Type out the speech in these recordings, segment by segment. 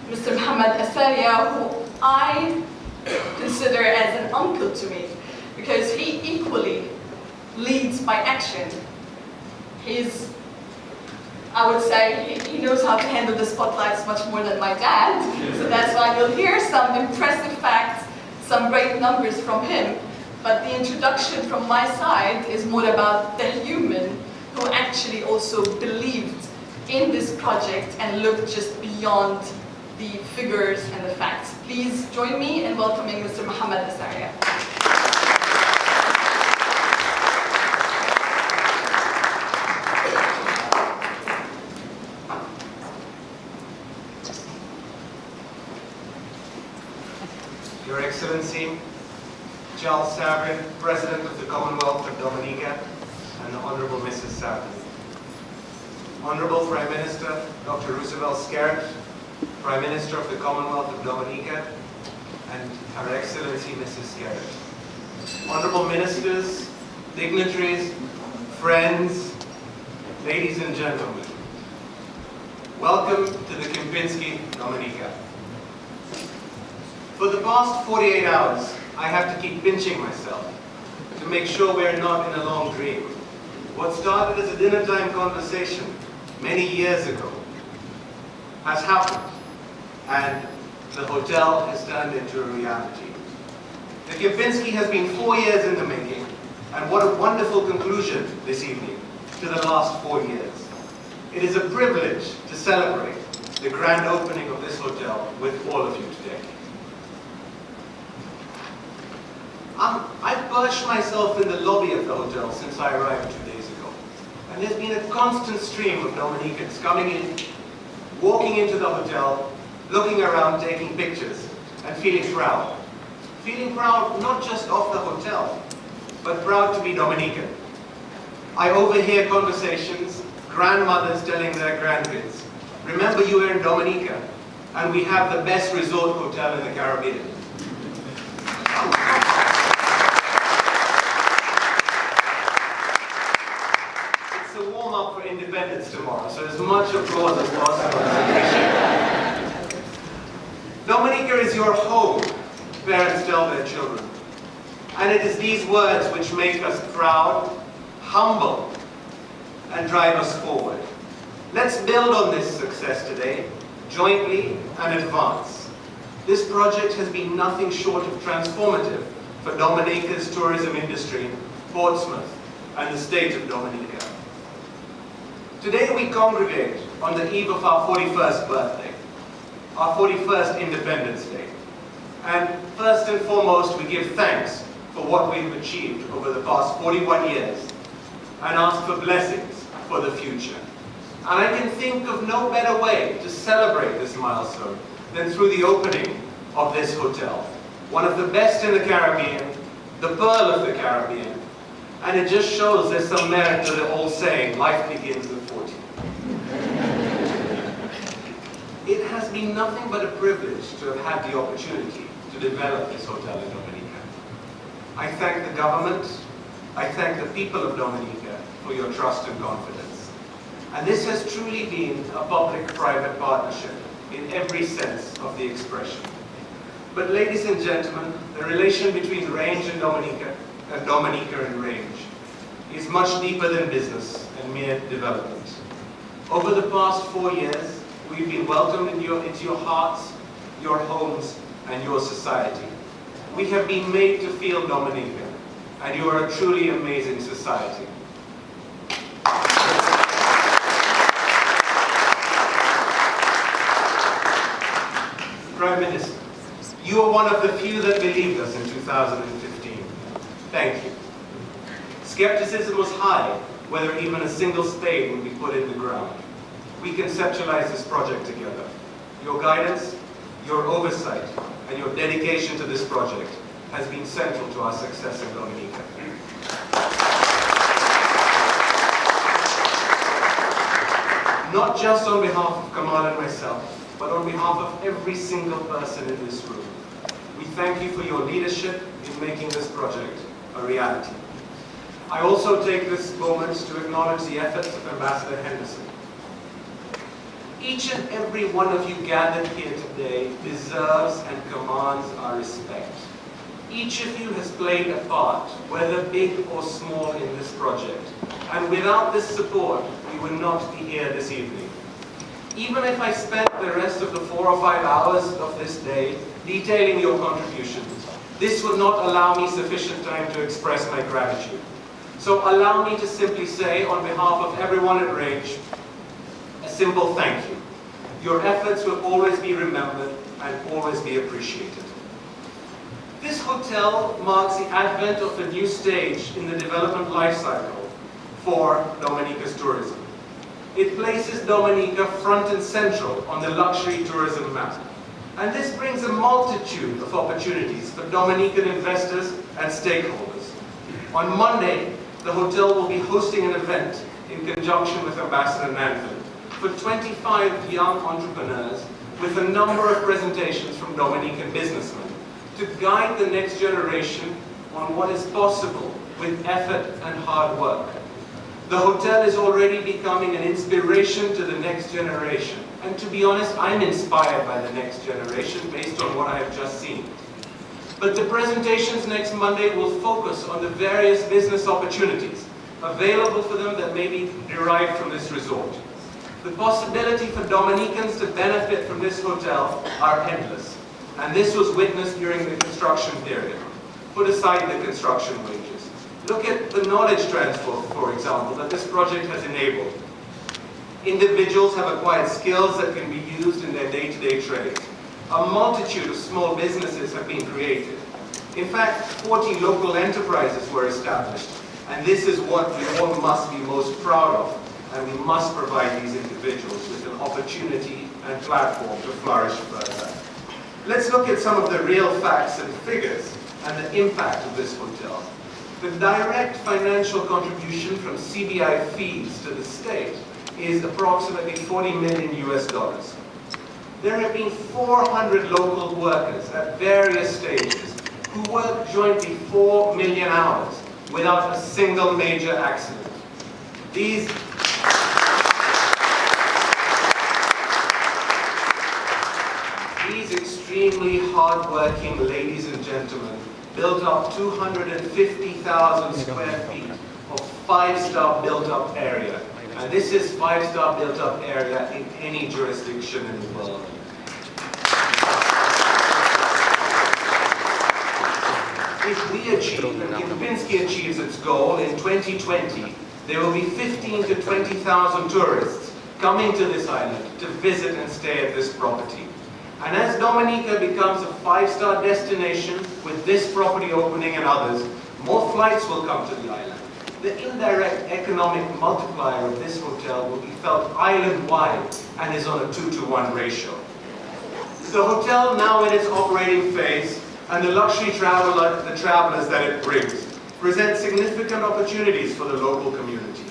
Mr. Mohammed Asaria, who I consider as an uncle to me, because he equally leads by action. I would say he knows how to handle the spotlights much more than my dad, so that's why you'll hear some impressive facts, some great numbers from him. But the introduction from my side is more about the human who actually also believed in this project and looked just beyond the figures and the facts. Please join me in welcoming Mr. Mohammed Asaria. Your Excellency, Charles Sabrin, President of the Commonwealth of Dominica, and the Honorable Mrs. Sabrin. Honorable Prime Minister Dr. Roosevelt Skerrit, Prime Minister of the Commonwealth of Dominica, and Her Excellency Mrs. Skerrit. Honorable Ministers, dignitaries, friends, ladies and gentlemen, welcome to the Kempinski, Dominica. For the past 48 hours, I have to keep pinching myself to make sure we're not in a long dream. What started as a dinner time conversation many years ago has happened, and the hotel has turned into a reality. The Kempinski has been 4 years in the making, and what a wonderful conclusion this evening to the last 4 years. It is a privilege to celebrate the grand opening of this hotel with all of you today. I've perched myself in the lobby of the hotel since I arrived 2 days ago. And there's been a constant stream of Dominicans coming in, walking into the hotel, looking around, taking pictures, and feeling proud. Feeling proud not just of the hotel, but proud to be Dominican. I overhear conversations, grandmothers telling their grandkids, remember you were in Dominica, and we have the best resort hotel in the Caribbean. It's a warm-up for independence tomorrow, so as much applause as possible. Dominica is your home, parents tell their children. And it is these words which make us proud, humble, and drive us forward. Let's build on this success today, jointly and advance. This project has been nothing short of transformative for Dominica's tourism industry, Portsmouth, and the state of Dominica. Today we congregate on the eve of our 41st birthday, our 41st Independence Day. And first and foremost, we give thanks for what we've achieved over the past 41 years and ask for blessings for the future. And I can think of no better way to celebrate this milestone than through the opening of this hotel. One of the best in the Caribbean, the pearl of the Caribbean, and it just shows there's some merit to the old saying, life begins with 40. It has been nothing but a privilege to have had the opportunity to develop this hotel in Dominica. I thank the government, I thank the people of Dominica for your trust and confidence. And this has truly been a public-private partnership in every sense of the expression. But ladies and gentlemen, the relation between Range and Dominica and Range is much deeper than business and mere development. Over the past 4 years, we've been welcomed into your hearts, your homes, and your society. We have been made to feel Dominican, and you are a truly amazing society. Prime Minister, you are one of the few that believed us in 2015. Thank you. Skepticism was high whether even a single spade would be put in the ground. We conceptualized this project together. Your guidance, your oversight, and your dedication to this project has been central to our success in Dominica. Not just on behalf of Kamal and myself, but on behalf of every single person in this room. We thank you for your leadership in making this project a reality. I also take this moment to acknowledge the efforts of Ambassador Henderson. Each and every one of you gathered here today deserves and commands our respect. Each of you has played a part, whether big or small, in this project. And without this support, we would not be here this evening. Even if I spent the rest of the 4 or 5 hours of this day detailing your contributions, this would not allow me sufficient time to express my gratitude. So allow me to simply say, on behalf of everyone at Range, a simple thank you. Your efforts will always be remembered and always be appreciated. This hotel marks the advent of a new stage in the development life cycle for Dominica's tourism. It places Dominica front and central on the luxury tourism map. And this brings a multitude of opportunities for Dominican investors and stakeholders. On Monday, the hotel will be hosting an event in conjunction with Ambassador Nanford for 25 young entrepreneurs with a number of presentations from Dominican businessmen to guide the next generation on what is possible with effort and hard work. The hotel is already becoming an inspiration to the next generation. And to be honest, I'm inspired by the next generation based on what I have just seen. But the presentations next Monday will focus on the various business opportunities available for them that may be derived from this resort. The possibility for Dominicans to benefit from this hotel are endless. And this was witnessed during the construction period. Put aside the construction wages. Look at the knowledge transfer, for example, that this project has enabled. Individuals have acquired skills that can be used in their day-to-day trades. A multitude of small businesses have been created. In fact, 40 local enterprises were established. And this is what we all must be most proud of. And we must provide these individuals with an opportunity and platform to flourish further. Let's look at some of the real facts and figures and the impact of this hotel. The direct financial contribution from CBI fees to the state is approximately $40 million US. There have been 400 local workers at various stages who worked jointly 4 million hours without a single major accident. These extremely hard-working ladies and gentlemen built up 250,000 square feet of 5-star built-up area. And this is 5-star built-up area in any jurisdiction in the world. If we achieve, and Kempinski achieves its goal in 2020, there will be 15 to 20,000 tourists coming to this island to visit and stay at this property. And as Dominica becomes a 5-star destination with this property opening and others, more flights will come to the island. The indirect economic multiplier of this hotel will be felt island-wide and is on a 2-to-1 ratio. The hotel now in its operating phase and the luxury travelers that it brings present significant opportunities for the local community.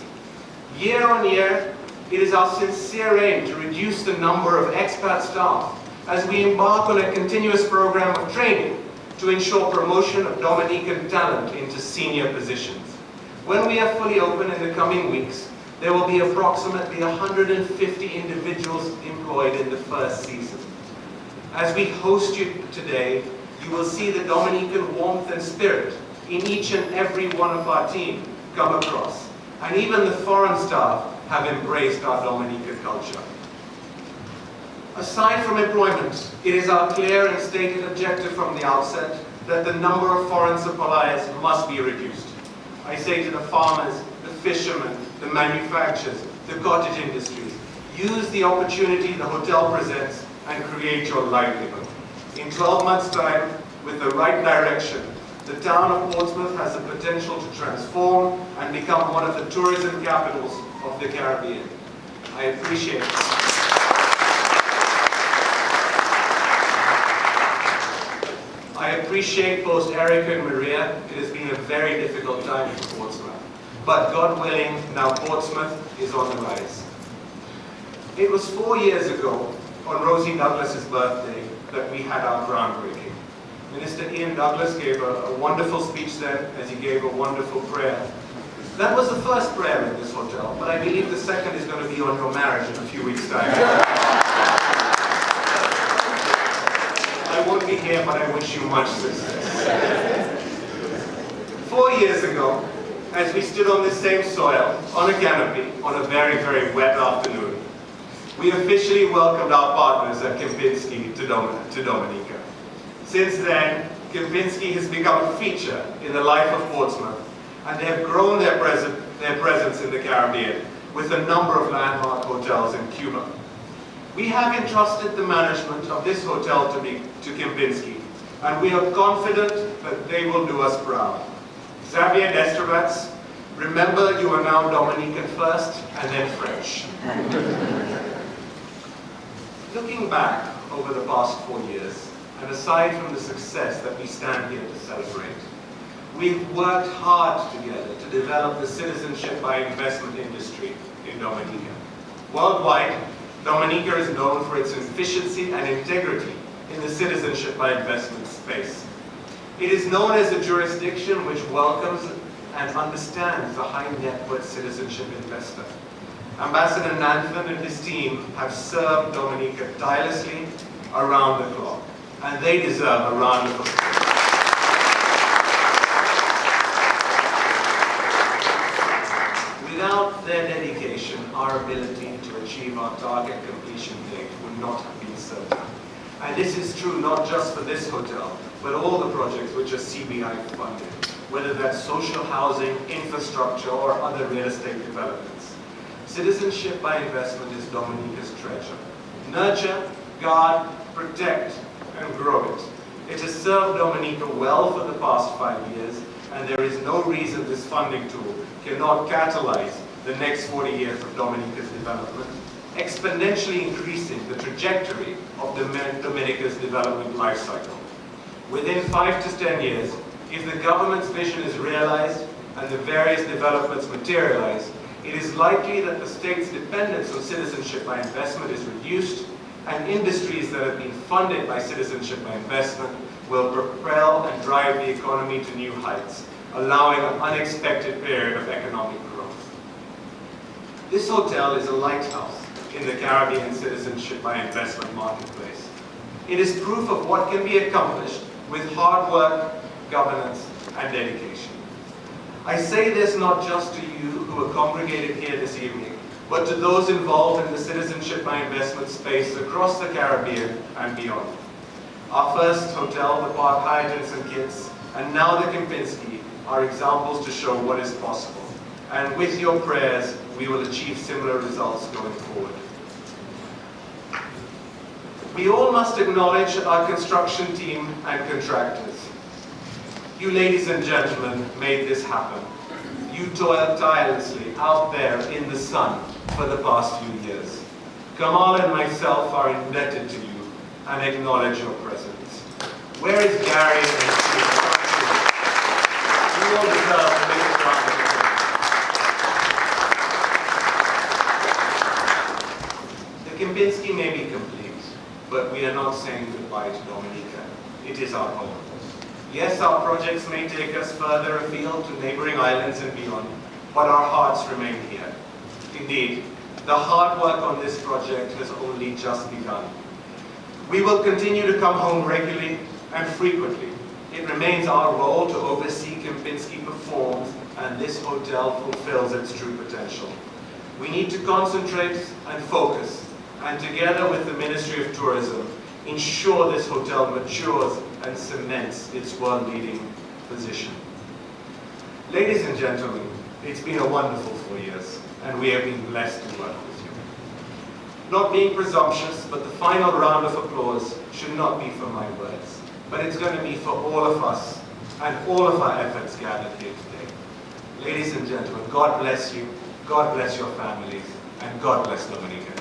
Year on year, it is our sincere aim to reduce the number of expat staff as we embark on a continuous program of training to ensure promotion of Dominican talent into senior positions. When we are fully open in the coming weeks, there will be approximately 150 individuals employed in the first season. As we host you today, you will see the Dominican warmth and spirit in each and every one of our team come across. And even the foreign staff have embraced our Dominican culture. Aside from employment, it is our clear and stated objective from the outset that the number of foreign suppliers must be reduced. I say to the farmers, the fishermen, the manufacturers, the cottage industries, use the opportunity the hotel presents and create your livelihood. In 12 months' time, with the right direction, the town of Portsmouth has the potential to transform and become one of the tourism capitals of the Caribbean. I appreciate it. I appreciate both Erica and Maria. It has been a very difficult time for Portsmouth. But God willing, now Portsmouth is on the rise. It was 4 years ago, on Rosie Douglas's birthday, that we had our groundbreaking. Minister Ian Douglas gave a wonderful speech then, as he gave a wonderful prayer. That was the first prayer in this hotel, but I believe the second is going to be on your marriage in a few weeks' time. but I wish you much success. 4 years ago, as we stood on this same soil, on a canopy, on a very, very wet afternoon, we officially welcomed our partners at Kempinski to Dominica. Since then, Kempinski has become a feature in the life of Portsmouth, and they have grown their presence in the Caribbean with a number of landmark hotels in Cuba. We have entrusted the management of this hotel to Kempinski, and we are confident that they will do us proud. Xavier Destrabats, remember you are now Dominican first and then French. Looking back over the past 4 years, and aside from the success that we stand here to celebrate, we've worked hard together to develop the citizenship by investment industry in Dominica. Worldwide, Dominica is known for its efficiency and integrity in the citizenship by investment space. It is known as a jurisdiction which welcomes and understands the high net worth citizenship investor. Ambassador Nanthan and his team have served Dominica tirelessly around the clock, and they deserve a round of applause. Without their dedication, our ability to achieve our target completion date would not have been certain. And this is true not just for this hotel, but all the projects which are CBI funded, whether that's social housing, infrastructure, or other real estate developments. Citizenship by investment is Dominica's treasure. Nurture, guard, protect, and grow it. It has served Dominica well for the past 5 years, and there is no reason this funding tool cannot catalyze the next 40 years of Dominica's development, exponentially increasing the trajectory of Dominica's development life cycle. Within 5 to 10 years, if the government's vision is realized and the various developments materialize, it is likely that the state's dependence on citizenship by investment is reduced, and industries that have been funded by citizenship by investment will propel and drive the economy to new heights, allowing an unexpected period of economic growth. This hotel is a lighthouse in the Caribbean citizenship by investment marketplace. It is proof of what can be accomplished with hard work, governance, and dedication. I say this not just to you who are congregated here this evening, but to those involved in the citizenship by investment space across the Caribbean and beyond. Our first hotel, the Park Hyatt in St. Kitts, and now the Kempinski, are examples to show what is possible. And with your prayers, we will achieve similar results going forward. We all must acknowledge our construction team and contractors. You ladies and gentlemen made this happen. You toiled tirelessly out there in the sun for the past few years. Kamal and myself are indebted to you and acknowledge your presence. Where is Gary and his team? You all deserve the biggest round of applause. The Kempinski may be complete, but we are not saying goodbye to Dominica. It is our home. Yes, our projects may take us further afield to neighboring islands and beyond, but our hearts remain here. Indeed, the hard work on this project has only just begun. We will continue to come home regularly and frequently. It remains our role to oversee Kempinski performs and this hotel fulfills its true potential. We need to concentrate and focus, and together with the Ministry of Tourism, ensure this hotel matures and cements its world-leading position. Ladies and gentlemen, it's been a wonderful 4 years, and we have been blessed to work with you. Not being presumptuous, but the final round of applause should not be for my words, but it's going to be for all of us and all of our efforts gathered here today. Ladies and gentlemen, God bless you, God bless your families, and God bless Dominica.